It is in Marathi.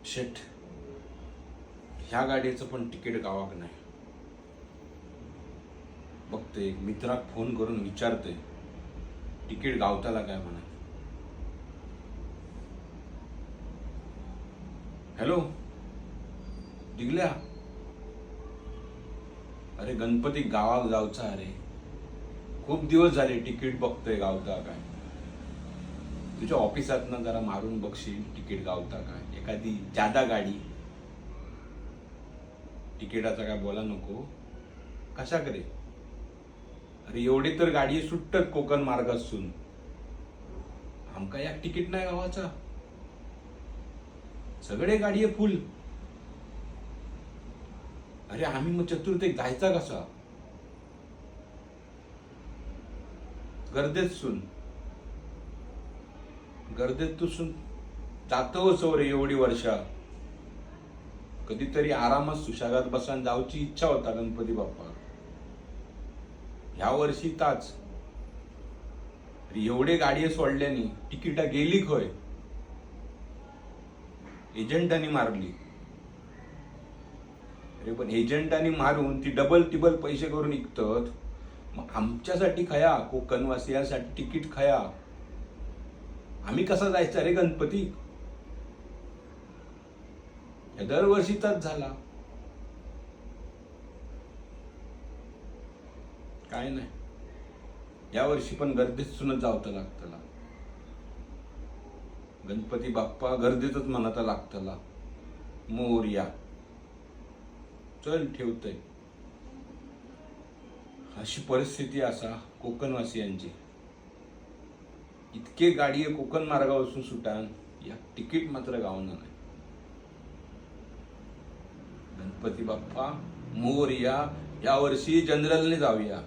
शेट, ह्या गाडीचं पण तिकीट गावाक नाही. बघते मित्राक फोन करून विचारते तिकीट गावताला काय म्हणा. हॅलो दिगल्या, अरे गणपती गावाक जाऊचा. अरे खूप दिवस झाले, तिकीट बघतोय गावता काय. तुझ्या ऑफिसात ना जरा मारून बघशील तिकीट गावता काय. एखादी जादा गाडी, तिकिटाचा काय बोला नको, कशा करे. अरे एवढी तर गाडी सुटत कोकण मार्गासून, आमका एक तिकीट नाही गावाचा. सगळे गाडी फुल. अरे आम्ही मग चतुर्थीक जायचा कसा. गर्देतून जातो सौरे एवढी वर्षा. कधीतरी आरामात सुशागात बसान जाऊची इच्छा होता गणपती बाप्पा. ह्या वर्षी ताच एवढे गाडी सोडल्यानी तिकीटा गेली खय. एजंटांनी मारली. अरे पण एजंटांनी मारून ती डबल टिबल पैसे करून विकतात. मग आमच्यासाठी खया, कोकणवासियांसाठी तिकीट खया. आम्ही कसा जायचं रे गणपती. दरवर्षीचाच झाला. काय नाही, या वर्षी पण गर्दीतूनच जावता लागतला. गणपती बाप्पा गर्दीतच म्हणता लागतला. मोरया. चल ठेवतय. अशी परिस्थिती असा कोकणवासियांची. इतके गाडी कोकण मार्गावरून सुटान, या तिकीट मात्र गावना नाही. गणपती बाप्पा मोरया. या वर्षी जनरलने जाऊया.